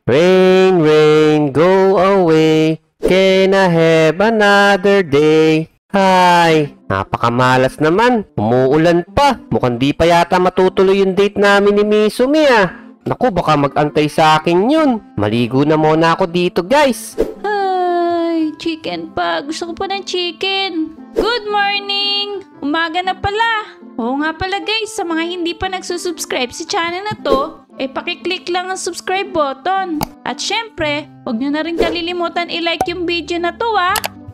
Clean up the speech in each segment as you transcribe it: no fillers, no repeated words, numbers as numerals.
Rain, rain, go away. Can I have another day? Ay, napakamalas naman. Umuulan pa. Mukhang di pa yata matutuloy yung date namin ni Misumi Naku, baka mag-antay sa akin yun. Maligo na muna ako dito, guys. Ay, chicken pa. Gusto ko pa ng chicken. Good morning! Umaga na pala. Oo nga pala guys, sa mga hindi pa nagsusubscribe sa channel na to, pakiclick lang ang subscribe button. At syempre, huwag nyo na rin kalilimutan i-like yung video na to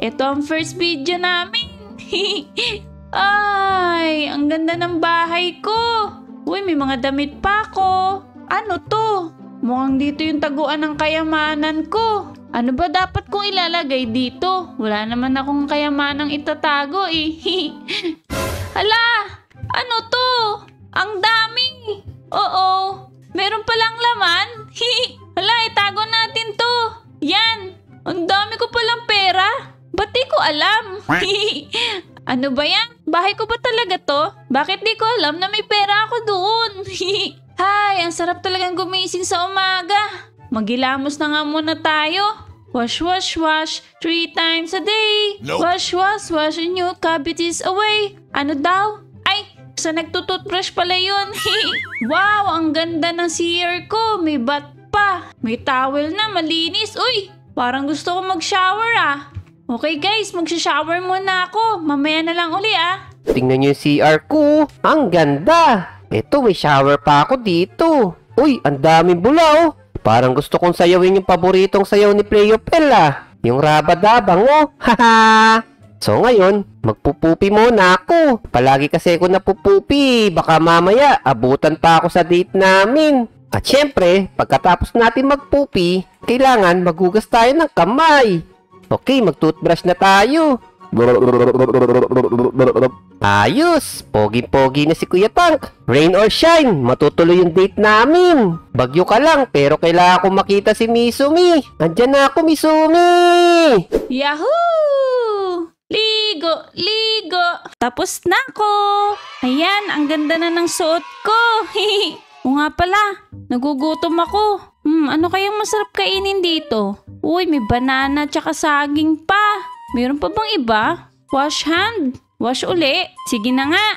Ito ang first video namin. Ay, ang ganda ng bahay ko. Uy, may mga damit pa ako. Ano to? Mukhang dito yung taguan ng kayamanan ko. Ano ba dapat kong ilalagay dito? Wala naman akong kayamanang itatago Hala! Ano to? Ang dami! Oo! Meron palang laman? Hala, itago natin to! Yan! Ang dami ko palang pera! Ba't di ko alam? Ano ba yan? Bahay ko ba talaga to? Bakit di ko alam na may pera ako doon? Ay, ang sarap talagang gumising sa umaga. Magilamos na nga muna tayo. Wash, wash, wash, 3 times a day. Nope. Wash, wash, wash, and your cavities away. Ano daw? Ay, sa nagtututbrush pala yun. Wow, ang ganda ng CR ko. May bath pa. May towel na, malinis. Uy, parang gusto ko mag-shower Okay guys, mag-shower muna ako. Mamaya na lang uli Tingnan nyo yung CR ko. Ang ganda. Ito, may shower pa ako dito. Uy, ang daming bula Parang gusto kong sayawin yung paboritong sayaw ni Playopel Yung rabadabang Haha! So ngayon, magpupupi muna ako. Palagi kasi ako napupupi. Baka mamaya, abutan pa ako sa date namin. At syempre, pagkatapos natin magpupi, kailangan maghugas tayo ng kamay. Okay, mag-toothbrush na tayo. Ayos! Pogi-pogi na si Kuya Tank. Rain or shine, matutuloy yung date namin. Bagyo ka lang, pero kailangan ko makita si Misumi. Andyan na ako, Misumi! Yahoo! Ligo, ligo! Tapos na ako! Ayan, ang ganda na ng suot ko. O nga pala, nagugutom ako. Ano kayang masarap kainin dito? Uy, may banana tsaka saging pa. Meron pa bang iba? Wash hand. Wash uli. Sige na nga.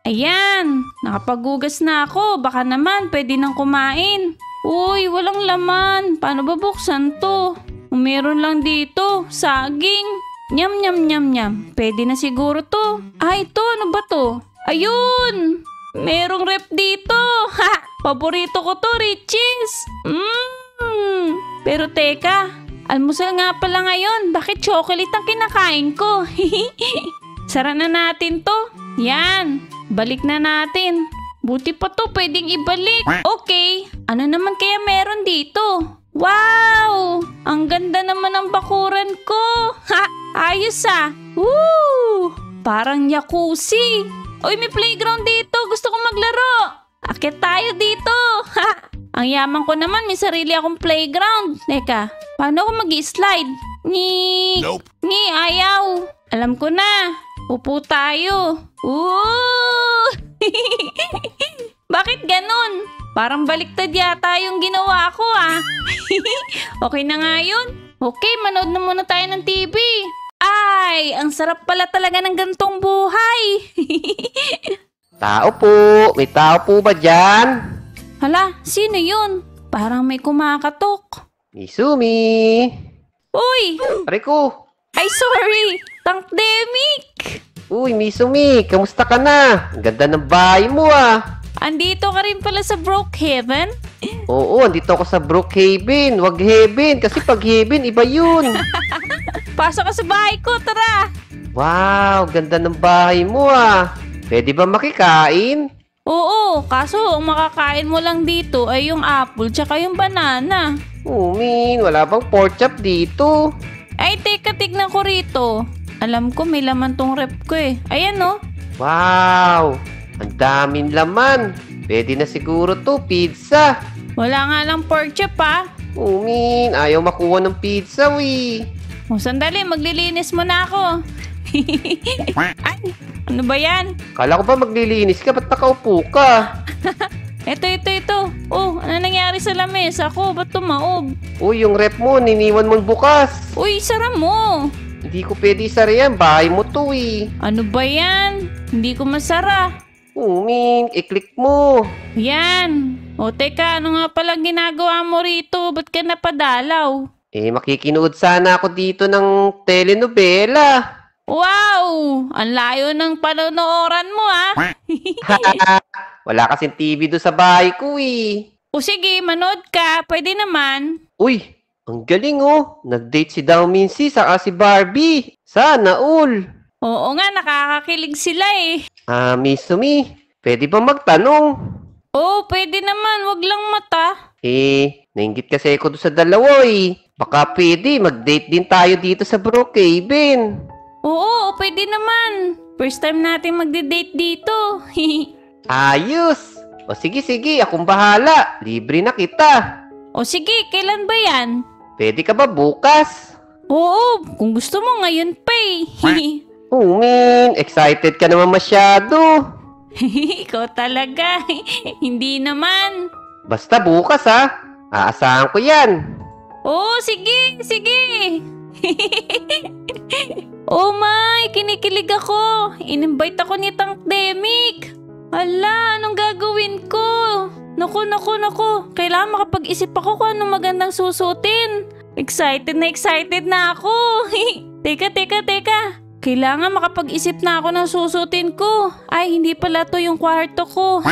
Ayan. Nakapaghugas na ako. Baka naman pwede nang kumain. Uy, walang laman. Paano ba buksan to? Meron lang dito. Saging. Nyam, nyam, nyam, nyam. Pwede na siguro to. Ito. Ano ba to? Ayun. Merong rep dito. Ha! Paborito ko to, Riches. Pero teka. Almusal nga pala ngayon. Bakit chocolate ang kinakain ko? Sara na natin to. Yan. Balik na natin. Buti pa to. Pwedeng ibalik. Okay. Ano naman kaya meron dito? Wow! Ang ganda naman ng bakuran ko. Ha! Ayos Woo! Parang jacuzzi. Uy, may playground dito. Gusto ko maglaro. Akit tayo dito. Ha! Ang yaman ko naman, may sarili akong playground. Teka, paano ako mag-slide? Nope. Ayaw. Alam ko na. Upo tayo. Ooh! Bakit ganun? Parang baliktad yata yung ginawa ko Okay na nga yun. Okay, manood na muna tayo ng TV. Ay, ang sarap pala talaga ng gantong buhay. Tao po. May tao po ba dyan? Hala, sino yun? Parang may kumakatok. Misumi! Uy! Rico! Ay, sorry! Tankdemic! Uy, Misumi! Kamusta ka na? Ang ganda ng bahay mo Andito ka rin pala sa Brookhaven? Oo, andito ako sa Brookhaven. Wag Heaven, kasi pag Heaven, iba yun. Pasok ka sa bahay ko, tara! Wow, ganda ng bahay mo Pwede ba makikain? Oo, kaso ang makakain mo lang dito ay yung apple tsaka yung banana. Wala bang pork chop dito? Ay, teka, tignan ko rito. Alam ko may laman tong rep ko Ayan Wow! Ang daming laman. Pwede na siguro to, pizza. Wala nga lang pork chop ayaw makuha ng pizza sandali, maglilinis muna ako. Ay, ano ba yan? Kala ko ba maglilinis ka? Ba't nakaupo ka? Ito. Oh, ano nangyari sa lamesa ko? Ba't tumaob? Uy, yung rep mo, niniwan mo bukas. Uy, sara mo! Hindi ko pwede isara yan, bahay mo to eh. Ano ba yan? Hindi ko masara. Min, i-click mo. Yan. O teka, ano nga palang ginagawa mo rito? Ba't ka napadalaw? Makikinood sana ako dito ng telenovela. Wow! Ang layo ng panonooran mo ah! Wala kasing TV doon sa bahay ko eh. O sige, manood ka. Pwede naman. Uy, ang galing oh. Nag-date si Dao Mincy saka si Barbie. Sana all. Oo nga, nakakakilig sila eh. Miss Sumi, pwede ba magtanong? Oo, pwede naman. Wag lang mata. Nainggit kasi ako doon sa dalawa eh. Baka pwede, mag-date din tayo dito sa Brookhaven. Oo, pwede naman. First time natin magde-date dito. Ayos! O sige, akong bahala. Libre na kita. O sige, kailan ba yan? Pwede ka ba bukas? Oo, kung gusto mo ngayon pa eh. Min, excited ka naman masyado. Ikaw talaga. Hindi naman. Basta bukas ha. Aasahan ko yan. Oo, sige. Oh my, kinikilig ako. In-invite ako ni Tank Demic. Ala, anong gagawin ko? Naku. Kailangan makapag-isip ako kung anong magandang susutin. Excited na ako. Teka. Kailangan makapag-isip na ako ng susutin ko. Ay, hindi pala to yung kwarto ko.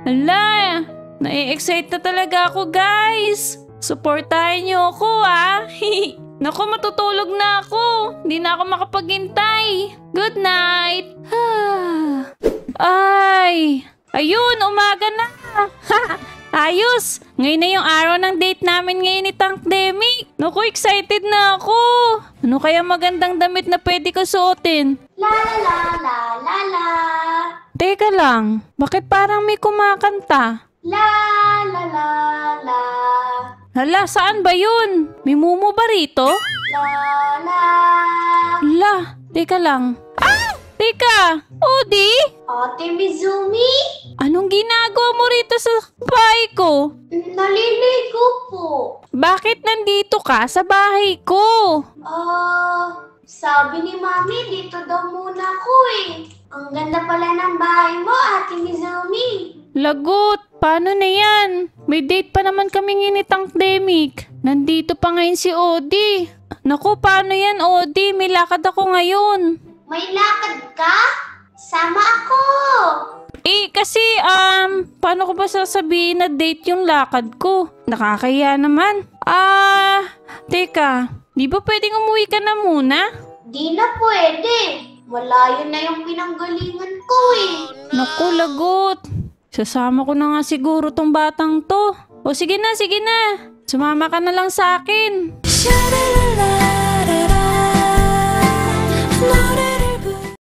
Ala, na-excite na talaga ako guys. Supportahan niyo ako ah. Naku, matutulog na ako. Hindi na ako makapaghintay. Good night. Ay, ayun, umaga na. Ayos. Ngayon na yung araw ng date namin ngayon ni Tank Demic. Naku, excited na ako. Ano kaya magandang damit na pwede ko suotin? La. Teka lang, bakit parang may kumakanta? La. Hala, saan ba yun? May mumu ba rito? La. Hala, teka lang. Ah! Teka! Odi? Ate Mizumi? Anong ginagawa mo rito sa bahay ko? Naliligo po. Bakit nandito ka sa bahay ko? Sabi ni Mami, dito daw muna ako eh. Ang ganda pala ng bahay mo, Ate Mizumi. Lagot! Paano na yan? May date pa naman kami ngayon ni Tank Demic. Nandito pa ngayon si Odi. Naku, paano yan, Odi? May lakad ako ngayon. May lakad ka? Sama ako. Kasi, paano ko ba sasabihin na date yung lakad ko? Nakakahiya naman. Teka, di ba pwedeng umuwi ka na muna? Di na pwede. Malayo na yung pinanggalingan ko eh. Naku, lagot. Sasama ko na nga siguro tong batang to. O sige na. Sumama ka na lang sa akin.